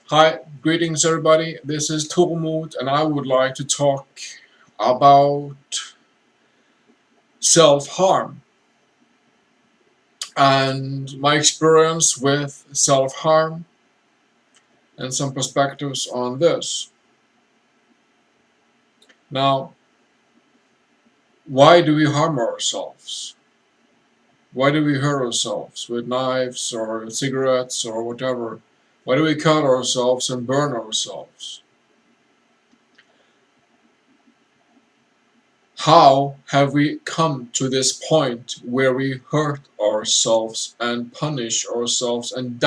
Hi, greetings everybody. This is Tormod, and I would like to talk about self harm and my experience with self harm and some perspectives on this. Now, why do we harm ourselves? Why do we hurt ourselves with knives or cigarettes or whatever? Why do we cut ourselves and burn ourselves? How have we come to this point where we hurt ourselves and punish ourselves and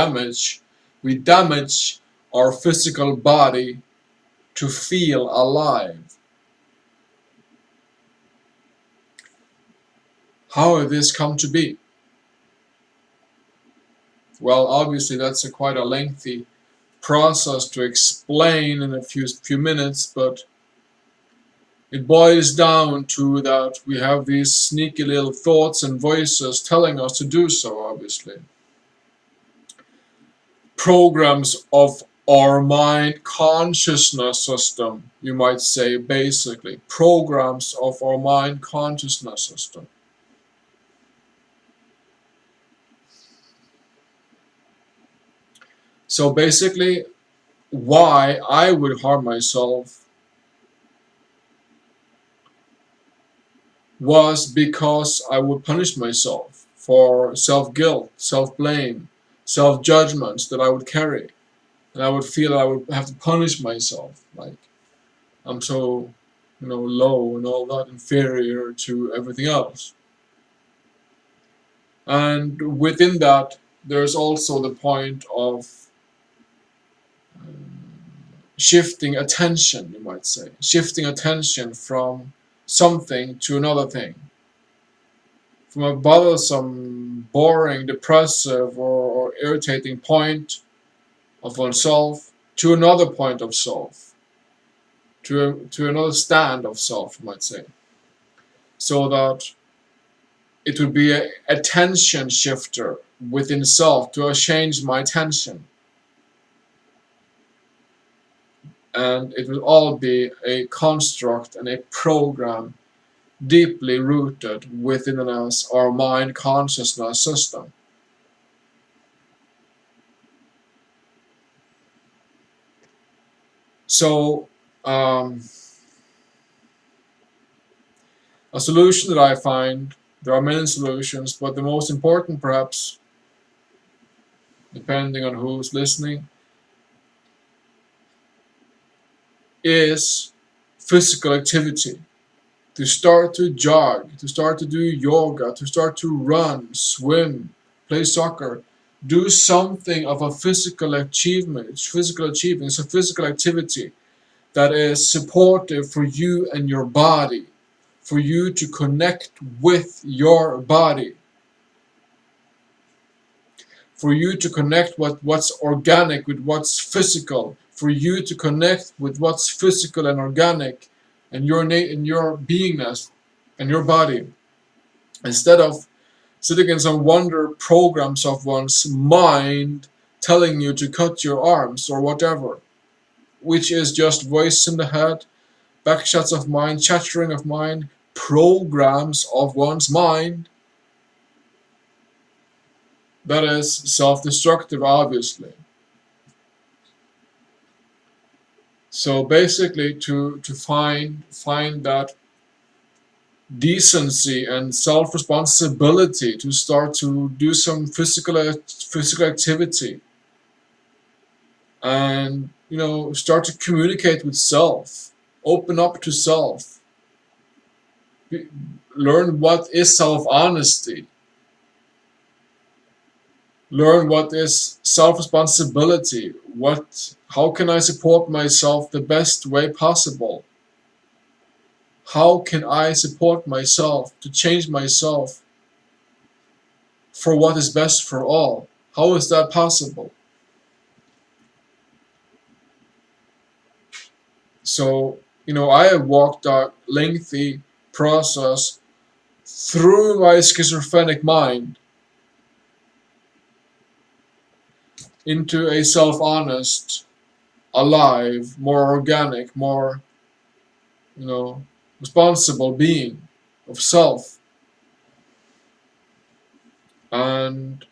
we damage our physical body to feel alive? How has this come to be? Well, obviously that's quite a lengthy process to explain in a few minutes, but it boils down to that we have these sneaky little thoughts and voices telling us to do so, obviously. Programs of our mind consciousness system, you might say, basically. Programs of our mind consciousness system. So basically, why I would harm myself was because I would punish myself for self-guilt, self-blame, self-judgments that I would carry. And I would feel that I would have to punish myself. Like, I'm so, low and all that, inferior to everything else. And within that, there's also the point of shifting attention, you might say. Shifting attention from something to another thing. From a bothersome, boring, depressive, or irritating point of oneself to another point of self. To another stand of self, you might say. So that it would be a attention shifter within self to change my attention. And it will all be a construct and a program deeply rooted within us, our mind consciousness system. So, a solution that I find, there are many solutions, but the most important, perhaps, depending on who's listening, is physical activity. To start to jog, to start to do yoga, to start to run, swim, play soccer, do something of a physical achievement. It's a physical activity that is supportive for you and your body, for you to connect with your body, for you to connect with what's organic, with what's physical, for you to connect with what's physical and organic and your beingness and your body, instead of sitting in some wonder programs of one's mind telling you to cut your arms or whatever, which is just voice in the head, backshots of mind, chattering of mind, programs of one's mind. That is self-destructive, obviously. So basically, to find that decency and self-responsibility, to start to do some physical activity, and start to communicate with self, open up to self, learn what is self-honesty, learn what is self-responsibility, how can I support myself the best way possible, how can I support myself to change myself for what is best for all. How is that possible? So, I have walked a lengthy process through my schizophrenic mind into a self-honest alive, more organic, more, you know, responsible being of self. And,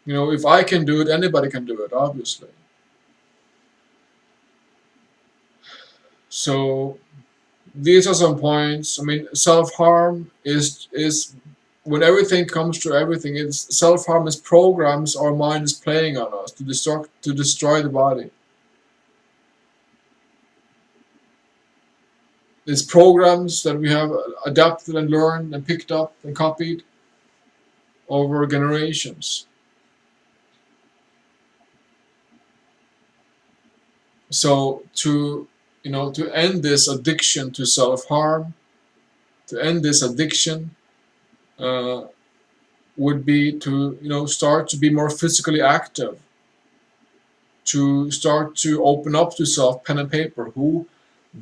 if I can do it, anybody can do it, obviously. So these are some points. I mean, self-harm is when everything comes to everything, it's self-harm is programs our mind is playing on us to destroy the body. It's programs that we have adapted and learned and picked up and copied over generations. So to end this addiction to self-harm, to end this addiction, uh, would be to start to be more physically active, to start to open up to self, pen and paper.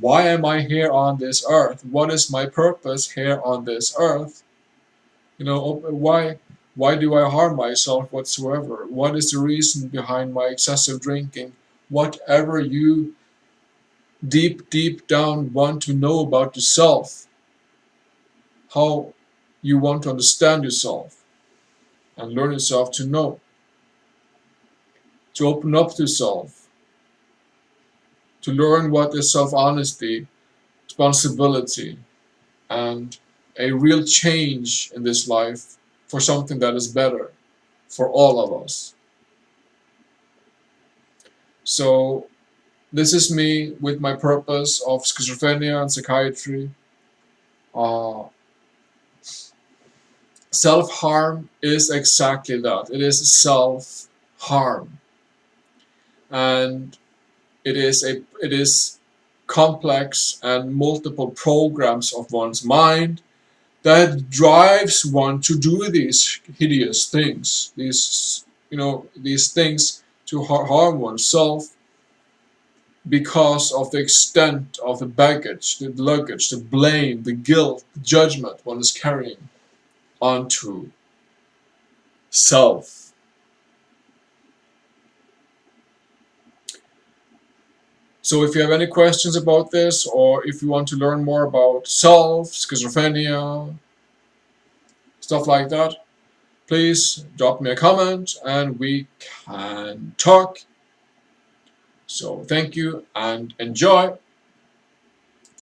Why am I here on this earth? What is my purpose here on this earth? Why do I harm myself whatsoever? What is the reason behind my excessive drinking? Whatever you deep down want to know about yourself, how you want to understand yourself and learn yourself to know, to open up to self, to learn what is self-honesty, responsibility, and a real change in this life for something that is better for all of us. So this is me with my purpose of schizophrenia and psychiatry. Uh, Self-harm is exactly that. It is self-harm, and it is complex and multiple programs of one's mind that drives one to do these hideous things, these things to harm oneself because of the extent of the baggage, the luggage, the blame, the guilt, the judgment one is carrying onto self. So if you have any questions about this, or if you want to learn more about self, schizophrenia, stuff like that, please drop me a comment and we can talk. So thank you and enjoy.